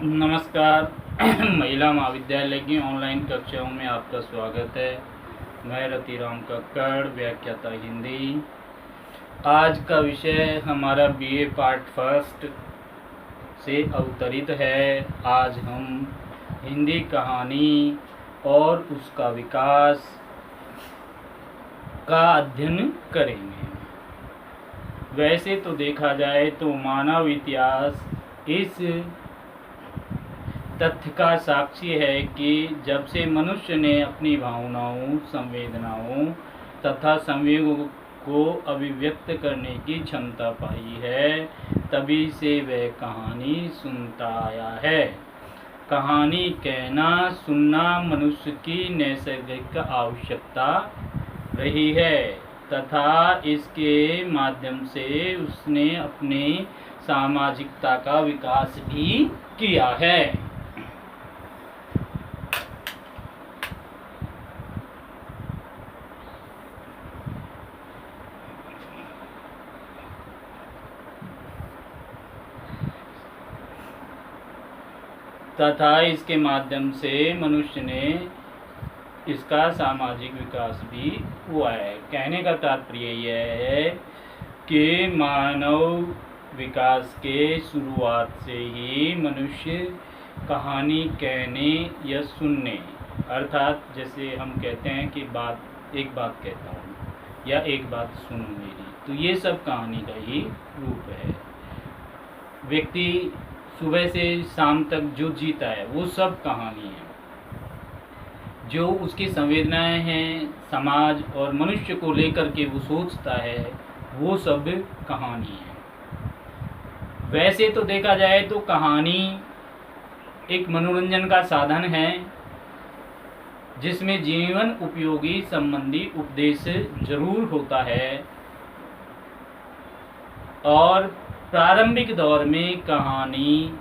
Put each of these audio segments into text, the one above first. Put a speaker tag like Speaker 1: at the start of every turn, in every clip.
Speaker 1: नमस्कार। महिला महाविद्यालय की ऑनलाइन कक्षाओं में आपका स्वागत है। मैं रतिराम कक्कड़, व्याख्याता हिंदी। आज का विषय हमारा बीए पार्ट फर्स्ट से अवतरित है। आज हम हिंदी कहानी और उसका विकास का अध्ययन करेंगे। वैसे तो देखा जाए तो मानव इतिहास इस तथ्य का साक्षी है कि जब से मनुष्य ने अपनी भावनाओं, संवेदनाओं तथा संवेगों को अभिव्यक्त करने की क्षमता पाई है, तभी से वह कहानी सुनता आया है। कहानी कहना, सुनना मनुष्य की नैसर्गिक आवश्यकता रही है तथा इसके माध्यम से उसने अपने सामाजिकता का विकास भी किया है। तथा इसके माध्यम से मनुष्य ने इसका सामाजिक विकास भी हुआ है। कहने का तात्पर्य यह है कि मानव विकास के शुरुआत से ही मनुष्य कहानी कहने या सुनने, अर्थात जैसे हम कहते हैं कि एक बात कहता हूँ या एक बात सुनो मेरी, तो ये सब कहानी का ही रूप है। व्यक्ति सुबह से शाम तक जो जीता है वो सब कहानी है। जो उसकी संवेदनाएं हैं, समाज और मनुष्य को लेकर के वो सोचता है, वो सब कहानी है। वैसे तो देखा जाए तो कहानी एक मनोरंजन का साधन है जिसमें जीवन उपयोगी संबंधी उपदेश जरूर होता है। और प्रारंभिक दौर में कहानी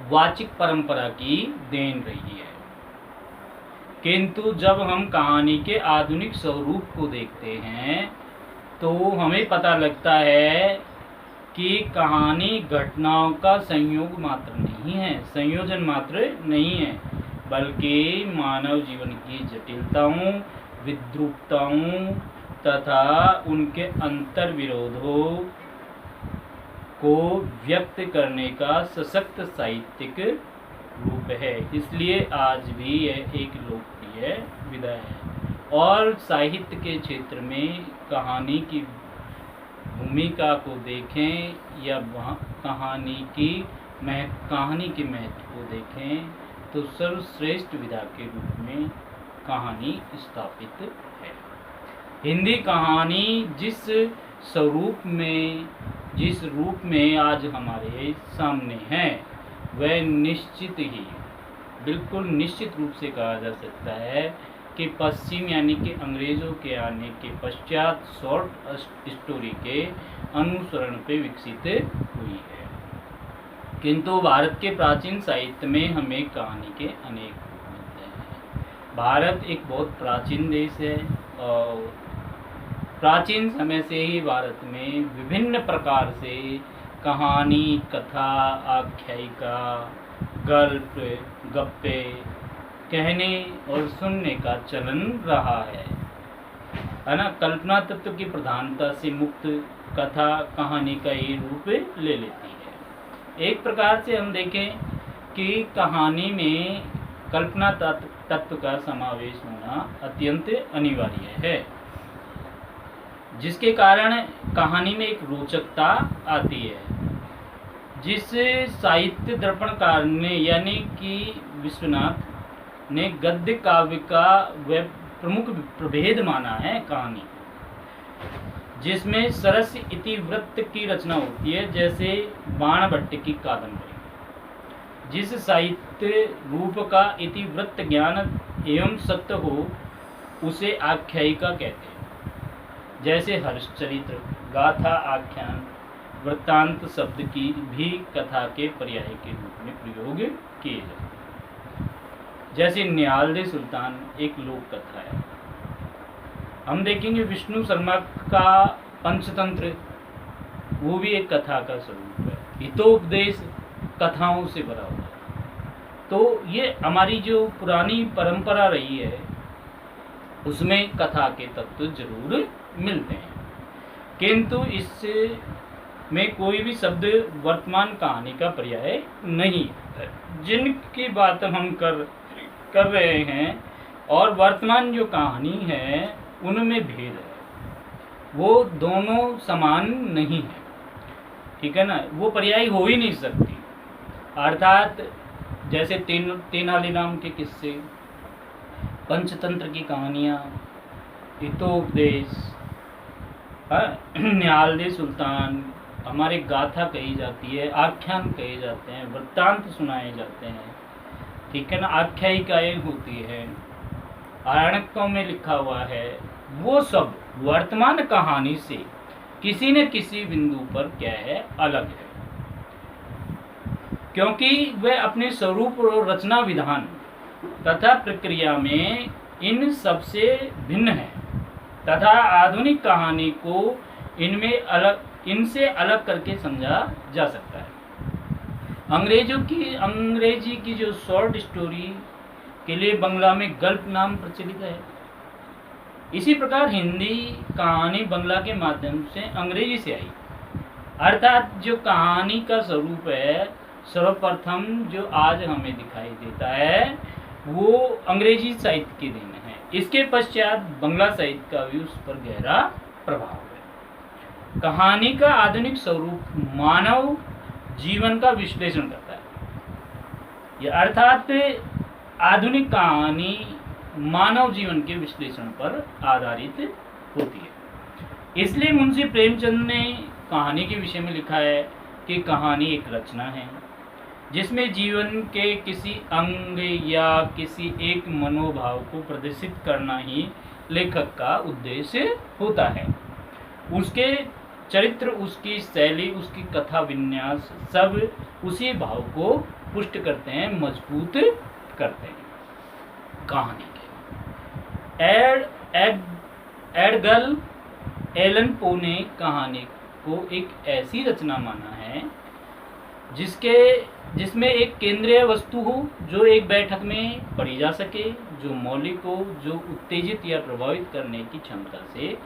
Speaker 1: वाचिक परंपरा की देन रही है, किंतु जब हम कहानी के आधुनिक स्वरूप को देखते हैं तो हमें पता लगता है कि कहानी घटनाओं का संयोग मात्र नहीं है, संयोजन मात्र नहीं है, बल्कि मानव जीवन की जटिलताओं, विद्रूपताओं तथा उनके अंतर विरोधों को व्यक्त करने का सशक्त साहित्यिक रूप है। इसलिए आज भी यह एक लोकप्रिय विधा है। और साहित्य के क्षेत्र में कहानी की भूमिका को देखें या कहानी के महत्व को देखें तो सर्वश्रेष्ठ विधा के रूप में कहानी स्थापित है। हिंदी कहानी जिस रूप में आज हमारे सामने है, वह बिल्कुल निश्चित रूप से कहा जा सकता है कि पश्चिम यानी कि अंग्रेजों के आने के पश्चात शॉर्ट स्टोरी के अनुसरण पे विकसित हुई है। किंतु भारत के प्राचीन साहित्य में हमें कहानी के अनेक रूप मिलते हैं। भारत एक बहुत प्राचीन देश है और प्राचीन समय से ही भारत में विभिन्न प्रकार से कहानी, कथा, आख्यायिका, गल्प, गप्पे कहने और सुनने का चलन रहा है ना। कल्पना तत्व की प्रधानता से मुक्त कथा कहानी का ही रूप ले लेती है। एक प्रकार से हम देखें कि कहानी में कल्पना तत्व का समावेश होना अत्यंत अनिवार्य है, जिसके कारण कहानी में एक रोचकता आती है। जिस साहित्य दर्पणकार ने यानी कि विश्वनाथ ने गद्य काव्य का वह प्रमुख प्रभेद माना है कहानी, जिसमें सरस इतिवृत्त की रचना होती है, जैसे बाणभट्ट की कादंबरी। जिस साहित्य रूप का इतिवृत्त ज्ञान एवं सत्य हो उसे आख्यायिका कहते हैं। जैसे हर्षचरित्र, गाथा, आख्यान, वृत्तांत शब्द की भी कथा के पर्याय के रूप में प्रयोग किए जाते हैं। जैसे निहाल सुल्तान एक लोक कथा है। हम देखेंगे विष्णु शर्मा का पंचतंत्र, वो भी एक कथा का स्वरूप है। हितोपदेश कथाओं से भरा हुआ है। तो ये हमारी जो पुरानी परंपरा रही है उसमें कथा के तत्व जरूर मिलते हैं, किंतु इससे में कोई भी शब्द वर्तमान कहानी का पर्याय नहीं है। जिनकी बात हम कर रहे हैं और वर्तमान जो कहानी है उनमें भेद है, वो दोनों समान नहीं है, ठीक है ना, वो पर्याय हो ही नहीं सकती। अर्थात जैसे तेनालीराम के किस्से, पंचतंत्र की कहानियाँ, हितोपदेश, निहाल दे सुल्तान, हमारे गाथा कही जाती है, आख्यान कहे जाते हैं, वृत्तांत सुनाए जाते हैं, ठीक है ना, आख्यायिकाएँ होती है, आरण्यकों में लिखा हुआ है, वो सब वर्तमान कहानी से किसी न किसी बिंदु पर क्या है, अलग है, क्योंकि वह अपने स्वरूप और रचना विधान तथा प्रक्रिया में इन सबसे भिन्न है तथा आधुनिक कहानी को इनसे अलग करके समझा जा सकता है। अंग्रेजी की जो शॉर्ट स्टोरी के लिए बंगला में गल्प नाम प्रचलित है, इसी प्रकार हिंदी कहानी बंगला के माध्यम से अंग्रेजी से आई। अर्थात जो कहानी का स्वरूप है सर्वप्रथम जो आज हमें दिखाई देता है वो अंग्रेजी साहित्य की देन है। इसके पश्चात बंगला साहित्य का भी उस पर गहरा प्रभाव है। कहानी का आधुनिक स्वरूप मानव जीवन का विश्लेषण करता है। यह अर्थात आधुनिक कहानी मानव जीवन के विश्लेषण पर आधारित होती है। इसलिए मुंशी प्रेमचंद ने कहानी के विषय में लिखा है कि कहानी एक रचना है जिसमें जीवन के किसी अंग या किसी एक मनोभाव को प्रदर्शित करना ही लेखक का उद्देश्य होता है। उसके चरित्र, उसकी शैली, उसकी कथा विन्यास सब उसी भाव को पुष्ट करते हैं, मजबूत करते हैं। कहानी के एडगर एलन पो ने कहानी को एक ऐसी रचना माना है जिसमें एक केंद्रीय वस्तु हो जो एक बैठक में पढ़ी जा सके, जो मौलिक हो, जो उत्तेजित या प्रभावित करने की क्षमता से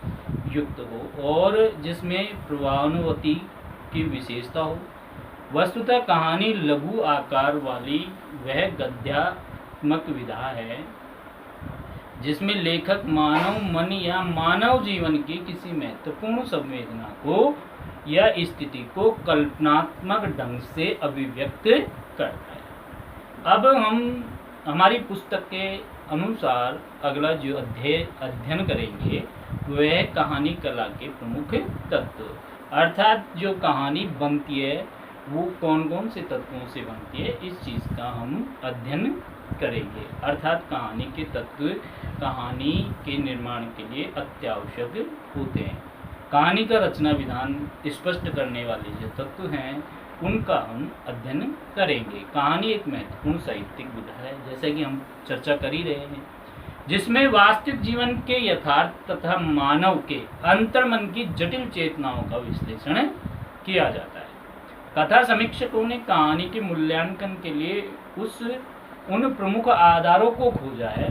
Speaker 1: युक्त हो और जिसमें प्रभावानुभूति की विशेषता हो। वस्तुतः कहानी लघु आकार वाली वह गद्यात्मक विधा है जिसमें लेखक मानव मन या मानव जीवन की किसी महत्वपूर्ण संवेदना को या स्थिति को कल्पनात्मक ढंग से अभिव्यक्त करता है। अब हम हमारी पुस्तक के अनुसार अगला जो अध्ययन करेंगे वह कहानी कला के प्रमुख तत्व, अर्थात जो कहानी बनती है वो कौन कौन से तत्वों से बनती है, इस चीज़ का हम अध्ययन करेंगे। अर्थात कहानी के तत्व कहानी के निर्माण के लिए अत्यावश्यक होते हैं। कहानी का रचना विधान स्पष्ट करने वाले जो तत्व हैं उनका हम अध्ययन करेंगे। कहानी एक महत्वपूर्ण साहित्यिक विधा है, जैसे कि हम चर्चा कर ही रहे हैं, जिसमें वास्तविक जीवन के यथार्थ तथा मानव के अंतर्मन की जटिल चेतनाओं का विश्लेषण किया जाता है। कथा समीक्षकों ने कहानी के मूल्यांकन के लिए उन प्रमुख आधारों को खोजा है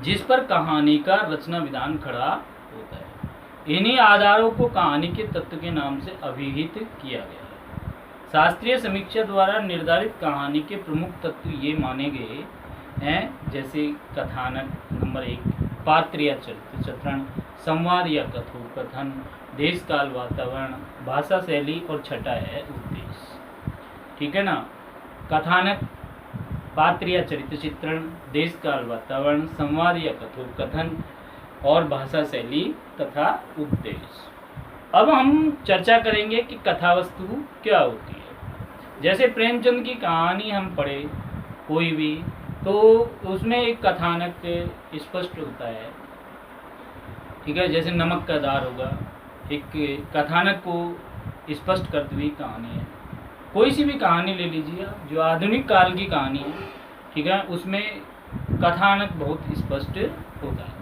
Speaker 1: जिस पर कहानी का रचना विधान खड़ा होता है। इन्हीं आधारों को कहानी के तत्व के नाम से अभिहित किया गया है। शास्त्रीय समीक्षा द्वारा निर्धारित कहानी के प्रमुख तत्व ये माने गए हैं, जैसे कथानक नंबर 1, पात्र या चरित्र चित्रण, संवाद या कथोपकथन, देश काल वातावरण, भाषा शैली और छठा है उद्देश्य। ठीक है ना, कथानक, पात्र या चरित्र चित्रण, देश काल वातावरण, संवाद या कथोपकथन और भाषा शैली तथा उद्देश्य। अब हम चर्चा करेंगे कि कथा वस्तु क्या होती है। जैसे प्रेमचंद की कहानी हम पढ़े कोई भी, तो उसमें एक कथानक स्पष्ट होता है, ठीक है, जैसे नमक का दार होगा, एक कथानक को स्पष्ट करती हुई कहानी है। कोई सी भी कहानी ले लीजिए जो आधुनिक काल की कहानी है, ठीक है, उसमें कथानक बहुत स्पष्ट होता है।